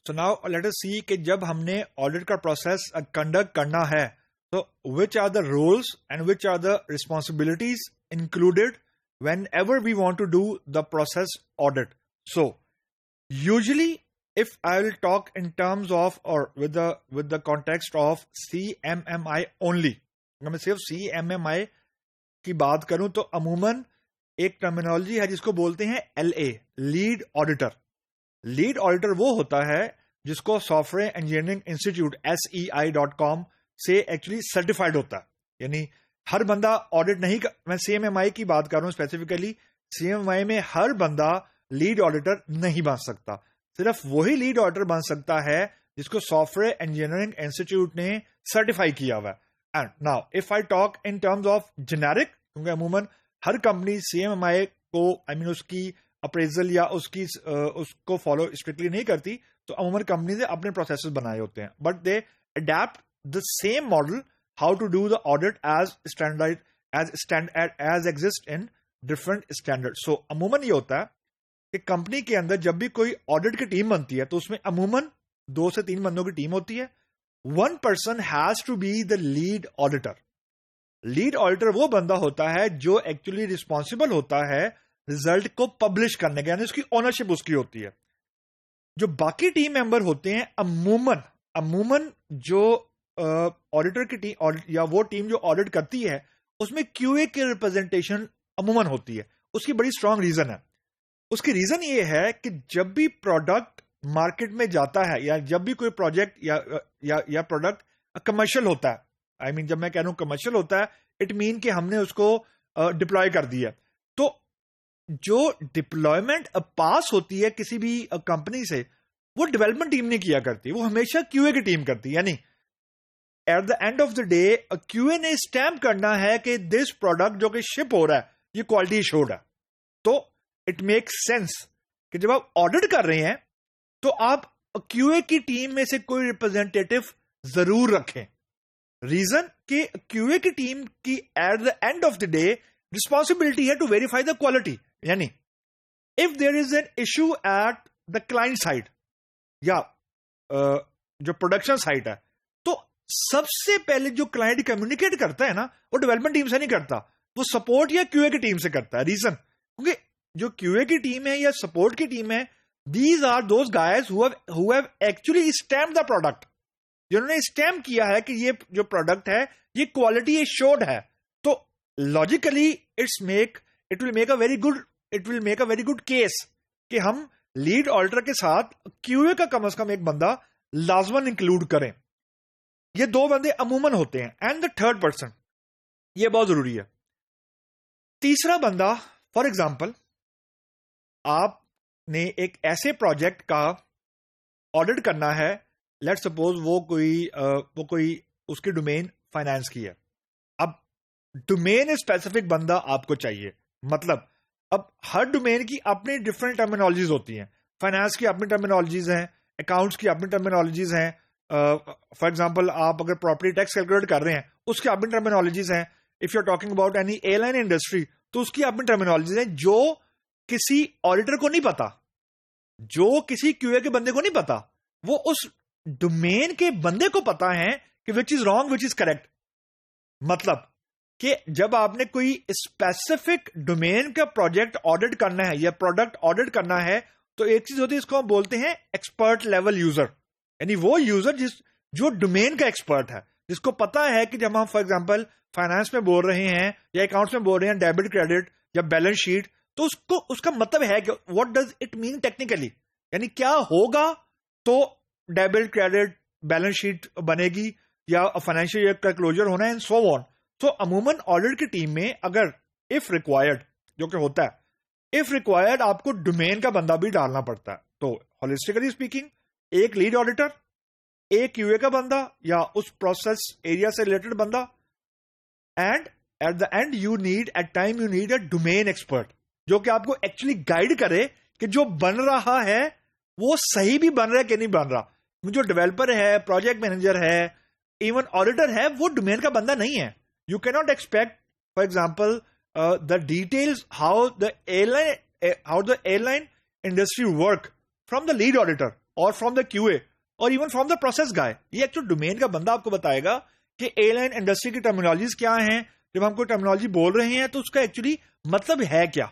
So now let us see کہ جب ہم نے audit کا process conduct کرنا ہے تو which are the roles and which are the responsibilities included whenever we want to do the process audit. So usually if I will talk in terms of or with the context of CMMI only, اگر میں صرف CMMI کی بات کروں تو عموماً ایک terminology ہے جس کو بولتے ہیں LA lead auditor. Lead auditor وہ ہوتا ہے جس کو soft ware engineering institute SEI.com سے ایکچولی سرٹیفائڈ ہوتا ہے. یعنی ہر بندہ آڈٹ نہیں میں CMMI کی بات کر رہا ہوں اسپیسیفکلی. CMMI میں ہر بندہ لیڈ آڈیٹر نہیں بن سکتا, صرف وہی لیڈ آڈیٹر بن سکتا ہے جس کو سافٹ ویئر انجینئرنگ انسٹیٹیوٹ نے سرٹیفائی کیا ہوا ہے. And now if I talk in terms of generic, کیونکہ عموماً ہر کمپنی CMMI کو اس کی اپریزل یا اس کو فالو اسٹرکٹلی نہیں کرتی, تو عموماً کمپنی نے اپنے پروسیسز بنائے ہوتے ہیں, but they adopt the same model how to do the audit as exist in different standard. So عموماً یہ ہوتا ہے کہ کمپنی کے اندر جب بھی کوئی آڈٹ کی ٹیم بنتی ہے تو اس میں عموماً 2 سے 3 بندوں کی ٹیم ہوتی ہے. 1 person has to be the lead auditor. Lead auditor وہ بندہ ہوتا ہے جو ایکچولی ریسپانسبل ہوتا ہے ریزلٹ کو پبلش کرنے کا, یعنی اس کی اونرشپ اس کی ہوتی ہے. جو باقی ٹیم ممبر ہوتے ہیں عموماً جو آڈیٹر کی ٹیم یا وہ ٹیم جو آڈٹ کرتی ہے اس میں QA کی ریپرزینٹیشن عموماً ہوتی ہے. اس کی بڑی اسٹرانگ ریزن ہے. اس کی ریزن یہ ہے کہ جب بھی پروڈکٹ مارکیٹ میں جاتا ہے یا جب بھی کوئی پروجیکٹ یا پروڈکٹ کمرشل ہوتا ہے, جب میں کہہ رہا ہوں کمرشل ہوتا ہے اٹ مین کہ ہم نے اس کو ڈپلوائے کر دیا, تو جو ڈپلوائمنٹ پاس ہوتی ہے کسی بھی کمپنی سے وہ ڈیولپمنٹ ٹیم نہیں کیا کرتی, وہ ہمیشہ QA کی ٹیم کرتی ہے. یعنی at the end of the day QA نے اسٹیمپ کرنا ہے کہ دس پروڈکٹ جو کہ شپ ہو رہا ہے یہ کوالٹی ایشورڈ ہے. تو اٹ میک سینس کہ جب آپ آڈٹ کر رہے ہیں تو آپ QA کی ٹیم میں سے کوئی ریپرزینٹیٹو ضرور رکھیں. ریزن کہ QA کی ٹیم کی at the end of the day responsibility ہے ٹو ویریفائی دا کوالٹی. یعنی if there is an issue at the client side یا جو پروڈکشن سائٹ ہے, تو سب سے پہلے جو کلائنٹ کمیونیکیٹ کرتا ہے نا وہ ڈیولپمنٹ ٹیم سے نہیں کرتا, وہ سپورٹ یا QA کی ٹیم سے کرتا ہے. ریزن کیونکہ جو QA کی ٹیم ہے یا سپورٹ کی ٹیم ہے, these are those guys who have actually stamped the product, جنہوں نے اسٹیمپ کیا ہے کہ یہ جو پروڈکٹ ہے یہ کوالٹی ایشورڈ ہے. تو logically it will make a very good case کہ ہم لیڈ آڈیٹر کے ساتھ QA کا کم از کم ایک بندہ لازماً انکلوڈ کریں. یہ 2 بندے عموماً ہوتے ہیں. اینڈ دا 3rd person, یہ بہت ضروری ہے. تیسرا بندہ, فار ایگزامپل آپ نے ایک ایسے پروجیکٹ کا آڈٹ کرنا ہے, لیٹ سپوز وہ کوئی اس کی ڈومین فائنانس کی ہے. اب ڈومین اسپیسیفک بندہ آپ کو چاہیے, مطلب اب ہر ڈومین کی اپنی ڈفرینٹ ٹرمینالوجیز ہوتی ہیں. فائنانس کی اپنی ٹرمینالوجیز ہیں, اکاؤنٹس کی اپنی ٹرمینالوجیز ہیں. فار ایگزامپل آپ اگر پراپرٹی ٹیکس کیلکولیٹ کر رہے ہیں اس کی اپنی ٹرمینالوجیز ہیں. If you are talking about any airline industry تو اس کی اپنی ٹرمینالوجیز ہیں جو کسی آڈیٹر کو نہیں پتا, جو کسی QA کے بندے کو نہیں پتا, وہ اس ڈومین کے بندے کو پتا ہے کہ وچ is wrong which is correct. مطلب کہ جب آپ نے کوئی اسپیسیفک ڈومین کا پروجیکٹ آڈٹ کرنا ہے یا پروڈکٹ آڈٹ کرنا ہے تو ایک چیز ہوتی ہے اس کو ہم بولتے ہیں ایکسپرٹ لیول یوزر, یعنی وہ یوزر جو ڈومین کا ایکسپرٹ ہے, جس کو پتا ہے کہ جب ہم فار ایگزامپل فائنانس میں بول رہے ہیں یا اکاؤنٹس میں بول رہے ہیں ڈیبٹ کریڈٹ یا بیلنس شیٹ, تو اس کا مطلب ہے کہ what does it mean technically, یعنی کیا ہوگا تو ڈیبٹ کریڈٹ بیلنس شیٹ بنے گی یا فائنینشیل ایئر کا کلوجر ہونا ہے اینڈ سو آن. تو عموماً آڈٹ کی ٹیم میں اگر اف ریکوائرڈ, جو کہ ہوتا ہے اف ریکوائرڈ آپ کو ڈومین کا بندہ بھی ڈالنا پڑتا ہے. تو ہولسٹیکلی اسپیکنگ ایک لیڈ آڈیٹر, ایک QA کا بندہ یا اس پروسیس ایریا سے ریلیٹڈ بندہ, and at the end you need a domain expert جو کہ آپ کو ایکچولی گائیڈ کرے کہ جو بن رہا ہے وہ صحیح بھی بن رہا ہے کہ نہیں بن رہا. جو ڈیولپر ہے, پروجیکٹ مینیجر ہے, ایون آڈیٹر ہے, وہ ڈومین کا بندہ نہیں ہے. You can not expect for example the details how the airline industry work from the lead auditor. Or from the Q A or even from the process guy. یہ actual domain کا بندہ آپ کو بتائے گا کہ air line industry کی terminologies کیا ہیں. جب ہم کوئی ٹرمینالوجی بول رہے ہیں تو اس کا ایکچولی مطلب ہے کیا.